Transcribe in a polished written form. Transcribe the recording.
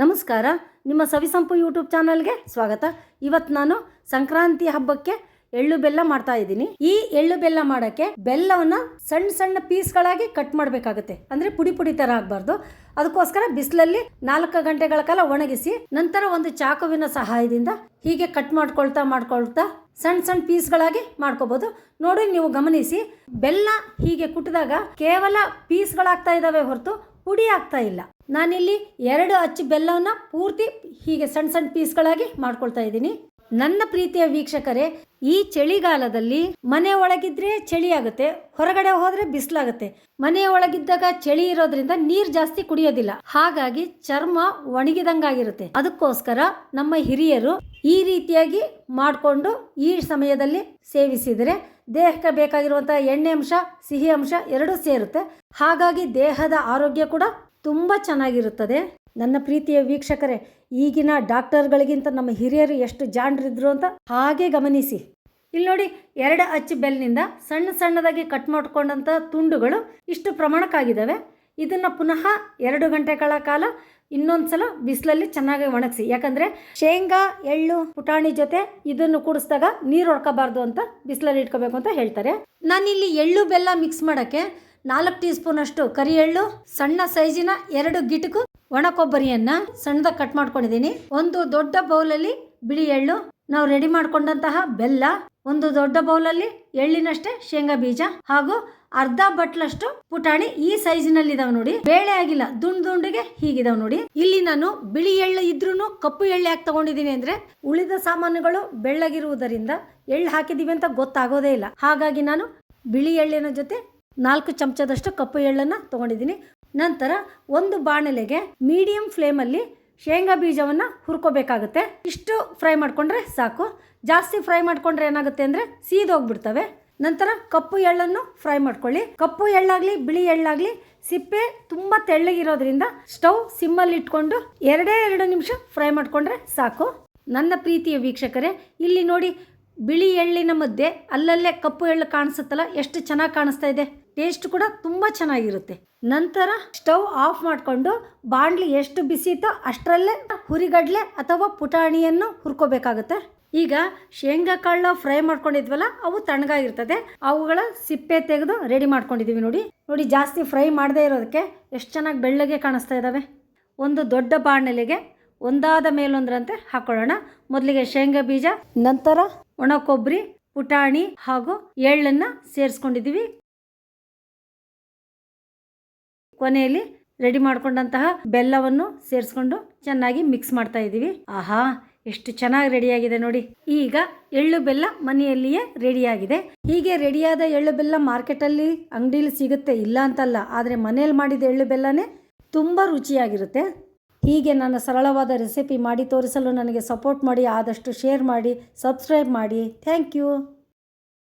ನಮಸ್ಕಾರ, ನಿಮ್ಮ ಸವಿಸಂಪು ಯೂಟ್ಯೂಬ್ ಚಾನಲ್ಗೆ ಸ್ವಾಗತ. ಇವತ್ತು ನಾನು ಸಂಕ್ರಾಂತಿ ಹಬ್ಬಕ್ಕೆ ಎಳ್ಳು ಬೆಲ್ಲ ಮಾಡ್ತಾ ಇದ್ದೀನಿ. ಈ ಎಳ್ಳು ಬೆಲ್ಲ ಮಾಡೋಕ್ಕೆ ಬೆಲ್ಲವನ್ನು ಸಣ್ಣ ಸಣ್ಣ ಪೀಸ್ಗಳಾಗಿ ಕಟ್ ಮಾಡಬೇಕಾಗುತ್ತೆ. ಅಂದರೆ ಪುಡಿ ಪುಡಿ ಥರ ಆಗಬಾರ್ದು. ಅದಕ್ಕೋಸ್ಕರ ಬಿಸಿಲಲ್ಲಿ 4 ಗಂಟೆಗಳ ಕಾಲ ಒಣಗಿಸಿ ನಂತರ ಒಂದು ಚಾಕುವಿನ ಸಹಾಯದಿಂದ ಹೀಗೆ ಕಟ್ ಮಾಡ್ಕೊಳ್ತಾ ಸಣ್ಣ ಸಣ್ಣ ಪೀಸ್ಗಳಾಗಿ ಮಾಡ್ಕೋಬಹುದು. ನೋಡಿ, ನೀವು ಗಮನಿಸಿ, ಬೆಲ್ಲ ಹೀಗೆ ಕುಟ್ಟಿದಾಗ ಕೇವಲ ಪೀಸ್ಗಳಾಗ್ತಾ ಇದ್ದಾವೆ ಹೊರತು ಪುಡಿ ಆಗ್ತಾ ಇಲ್ಲ. ನಾನಿಲ್ಲಿ 2 ಅಚ್ಚು ಬೆಲ್ಲವನ್ನ ಪೂರ್ತಿ ಹೀಗೆ ಸಣ್ಣ ಸಣ್ಣ ಪೀಸ್ಗಳಾಗಿ ಮಾಡ್ಕೊಳ್ತಾ ಇದ್ದೀನಿ. ನನ್ನ ಪ್ರೀತಿಯ ವೀಕ್ಷಕರೇ, ಈ ಚಳಿಗಾಲದಲ್ಲಿ ಮನೆ ಒಳಗಿದ್ರೆ ಚಳಿ ಆಗುತ್ತೆ, ಹೊರಗಡೆ ಹೋದ್ರೆ ಬಿಸಿಲಾಗುತ್ತೆ. ಮನೆಯ ಒಳಗಿದ್ದಾಗ ಚಳಿ ಇರೋದ್ರಿಂದ ನೀರು ಜಾಸ್ತಿ ಕುಡಿಯೋದಿಲ್ಲ, ಹಾಗಾಗಿ ಚರ್ಮ ಒಣಗಿದಂಗಾಗಿರುತ್ತೆ. ಅದಕ್ಕೋಸ್ಕರ ನಮ್ಮ ಹಿರಿಯರು ಈ ರೀತಿಯಾಗಿ ಮಾಡಿಕೊಂಡು ಈ ಸಮಯದಲ್ಲಿ ಸೇವಿಸಿದರೆ ದೇಹಕ್ಕೆ ಬೇಕಾಗಿರುವಂತಹ ಎಣ್ಣೆ ಅಂಶ, ಸಿಹಿ ಅಂಶ ಎರಡೂ ಸೇರುತ್ತೆ. ಹಾಗಾಗಿ ದೇಹದ ಆರೋಗ್ಯ ಕೂಡ ತುಂಬ ಚೆನ್ನಾಗಿರುತ್ತದೆ. ನನ್ನ ಪ್ರೀತಿಯ ವೀಕ್ಷಕರೇ, ಈಗಿನ ಡಾಕ್ಟರ್ಗಳಿಗಿಂತ ನಮ್ಮ ಹಿರಿಯರು ಎಷ್ಟು ಜಾಣರಿದ್ರು ಅಂತ ಹಾಗೆ ಗಮನಿಸಿ. ಇಲ್ಲಿ ನೋಡಿ, 2 ಅಚ್ಚು ಬೆಲ್ಲಿನಿಂದ ಸಣ್ಣ ಸಣ್ಣದಾಗಿ ಕಟ್ ಮಾಡ್ಕೊಂಡಂಥ ತುಂಡುಗಳು ಇಷ್ಟು ಪ್ರಮಾಣಕ್ಕಾಗಿದ್ದಾವೆ. ಇದನ್ನು ಪುನಃ 2 ಗಂಟೆಗಳ ಕಾಲ ಇನ್ನೊಂದ್ಸಲ ಬಿಸಿಲಲ್ಲಿ ಚೆನ್ನಾಗಿ ಒಣಗಿಸಿ. ಯಾಕಂದರೆ ಶೇಂಗಾ, ಎಳ್ಳು, ಪುಟಾಣಿ ಜೊತೆ ಇದನ್ನು ಕೂಡಿಸಿದಾಗ ನೀರು ಹೊಡ್ಕೋಬಾರ್ದು ಅಂತ ಬಿಸಿಲಲ್ಲಿ ಇಟ್ಕೋಬೇಕು ಅಂತ ಹೇಳ್ತಾರೆ. ನಾನಿಲ್ಲಿ ಎಳ್ಳು ಬೆಲ್ಲ ಮಿಕ್ಸ್ ಮಾಡೋಕ್ಕೆ 4 ಟೀ ಸ್ಪೂನ್ ಅಷ್ಟು ಕರಿ ಎಳ್ಳು, ಸಣ್ಣ ಸೈಜಿನ 2 ಗಿಟಕು ಒಣ ಕೊಬ್ಬರಿಯನ್ನು ಸಣ್ಣದಾಗಿ ಕಟ್ ಮಾಡ್ಕೊಂಡಿದ್ದೀನಿ. ಒಂದು ದೊಡ್ಡ ಬೌಲಲ್ಲಿ ಬಿಳಿ ಎಳ್ಳು, ನಾವು ರೆಡಿ ಮಾಡ್ಕೊಂಡಂತಹ ಬೆಲ್ಲ, ಒಂದು ದೊಡ್ಡ ಬೌಲಲ್ಲಿ ಎಳ್ಳಿನಷ್ಟೇ ಶೇಂಗಾ ಬೀಜ ಹಾಗೂ ಅರ್ಧ ಬಟ್ಲಷ್ಟು ಪುಟಾಣಿ ಈ ಸೈಜಿನಲ್ಲಿ ಇದಾವೆ ನೋಡಿ. ಬೇಳೆ ಆಗಿಲ್ಲ, ದುಂಡಿಗೆ ಹೀಗಿದಾವೆ ನೋಡಿ. ಇಲ್ಲಿ ನಾನು ಬಿಳಿ ಎಳ್ಳು ಇದ್ರೂ ಕಪ್ಪು ಎಳ್ಳು ಯಾಕೆ ತಗೊಂಡಿದ್ದೀನಿ ಅಂದ್ರೆ ಉಳಿದ ಸಾಮಾನುಗಳು ಬೆಳ್ಳಗಿರುವುದರಿಂದ ಎಳ್ಳು ಹಾಕಿದೀವಿ ಅಂತ ಗೊತ್ತಾಗೋದೇ ಇಲ್ಲ. ಹಾಗಾಗಿ ನಾನು ಬಿಳಿ ಎಳ್ಳಿನ ಜೊತೆ 4 ಚಮಚದಷ್ಟು ಕಪ್ಪು ಎಳ್ಳನ್ನು ತಗೊಂಡಿದ್ದೀನಿ. ನಂತರ ಒಂದು ಬಾಣಲೆಗೆ ಮೀಡಿಯಂ ಫ್ಲೇಮಲ್ಲಿ ಶೇಂಗಾ ಬೀಜವನ್ನು ಹುರ್ಕೋಬೇಕಾಗುತ್ತೆ. ಇಷ್ಟು ಫ್ರೈ ಮಾಡ್ಕೊಂಡ್ರೆ ಸಾಕು. ಜಾಸ್ತಿ ಫ್ರೈ ಮಾಡ್ಕೊಂಡ್ರೆ ಏನಾಗುತ್ತೆ ಅಂದರೆ ಸೀದೋಗ್ಬಿಡ್ತವೆ. ನಂತರ ಕಪ್ಪು ಎಳ್ಳನ್ನು ಫ್ರೈ ಮಾಡ್ಕೊಳ್ಳಿ. ಕಪ್ಪು ಎಳ್ಳಾಗಲಿ ಬಿಳಿ ಎಳ್ಳಾಗಲಿ ಸಿಪ್ಪೆ ತುಂಬ ತೆಳ್ಳಗಿರೋದ್ರಿಂದ ಸ್ಟವ್ ಸಿಮ್ಮಲ್ಲಿ ಇಟ್ಕೊಂಡು 2 ನಿಮಿಷ ಫ್ರೈ ಮಾಡಿಕೊಂಡ್ರೆ ಸಾಕು. ನನ್ನ ಪ್ರೀತಿಯ ವೀಕ್ಷಕರೇ, ಇಲ್ಲಿ ನೋಡಿ, ಬಿಳಿ ಎಳ್ಳಿನ ಮಧ್ಯೆ ಅಲ್ಲಲ್ಲೇ ಕಪ್ಪು ಎಳ್ಳು ಕಾಣಿಸುತ್ತಲ್ಲ, ಎಷ್ಟು ಚೆನ್ನಾಗಿ ಕಾಣಿಸ್ತಾ ಇದೆ. ಟೇಸ್ಟ್ ಕೂಡ ತುಂಬ ಚೆನ್ನಾಗಿರುತ್ತೆ. ನಂತರ ಸ್ಟವ್ ಆಫ್ ಮಾಡಿಕೊಂಡು ಬಾಣಲಿ ಎಷ್ಟು ಬಿಸಿ ಇತ್ತೋ ಅಷ್ಟರಲ್ಲೇ ಹುರಿಗಡಲೆ ಅಥವಾ ಪುಟಾಣಿಯನ್ನು ಹುರ್ಕೋಬೇಕಾಗುತ್ತೆ. ಈಗ ಶೇಂಗಾ ಕಾಳು ಫ್ರೈ ಮಾಡ್ಕೊಂಡಿದ್ವಲ್ಲ, ಅವು ತಣ್ಣಗಾಗಿರ್ತದೆ. ಅವುಗಳ ಸಿಪ್ಪೆ ತೆಗೆದು ರೆಡಿ ಮಾಡ್ಕೊಂಡಿದ್ದೀವಿ. ನೋಡಿ, ಜಾಸ್ತಿ ಫ್ರೈ ಮಾಡದೇ ಇರೋದಕ್ಕೆ ಎಷ್ಟು ಚೆನ್ನಾಗಿ ಬೆಳ್ಳಗೆ ಕಾಣಿಸ್ತಾ ಇದ್ದಾವೆ. ಒಂದು ದೊಡ್ಡ ಬಾಣಲೆಗೆ ಒಂದಾದ ಮೇಲೊಂದರಂತೆ ಹಾಕೊಳ್ಳೋಣ. ಮೊದಲಿಗೆ ಶೇಂಗಾ ಬೀಜ, ನಂತರ ಒಣ ಕೊಬ್ಬರಿ, ಪುಟಾಣಿ ಹಾಗೂ ಎಳ್ಳನ್ನ ಸೇರಿಸ್ಕೊಂಡಿದ್ದೀವಿ. ಕೊನೆಯಲ್ಲಿ ರೆಡಿ ಮಾಡ್ಕೊಂಡಂತಹ ಬೆಲ್ಲವನ್ನು ಸೇರಿಸ್ಕೊಂಡು ಚೆನ್ನಾಗಿ ಮಿಕ್ಸ್ ಮಾಡ್ತಾ ಇದ್ದೀವಿ. ಆಹಾ, ಎಷ್ಟು ಚೆನ್ನಾಗಿ ರೆಡಿಯಾಗಿದೆ ನೋಡಿ. ಈಗ ಎಳ್ಳು ಬೆಲ್ಲ ಮನೆಯಲ್ಲಿಯೇ ರೆಡಿಯಾಗಿದೆ. ಹೀಗೆ ರೆಡಿಯಾದ ಎಳ್ಳು ಬೆಲ್ಲ ಮಾರ್ಕೆಟಲ್ಲಿ, ಅಂಗಡಿಲಿ ಸಿಗುತ್ತೆ, ಇಲ್ಲ ಅಂತಲ್ಲ. ಆದರೆ ಮನೆಯಲ್ಲಿ ಮಾಡಿದ ಎಳ್ಳು ಬೆಲ್ಲನೇ ತುಂಬ ರುಚಿಯಾಗಿರುತ್ತೆ. ಹೀಗೆ ನನ್ನ ಸರಳವಾದ ರೆಸಿಪಿ ಮಾಡಿ ತೋರಿಸಲು ನನಗೆ ಸಪೋರ್ಟ್ ಮಾಡಿ, ಆದಷ್ಟು ಶೇರ್ ಮಾಡಿ, ಸಬ್ಸ್ಕ್ರೈಬ್ ಮಾಡಿ. Thank you.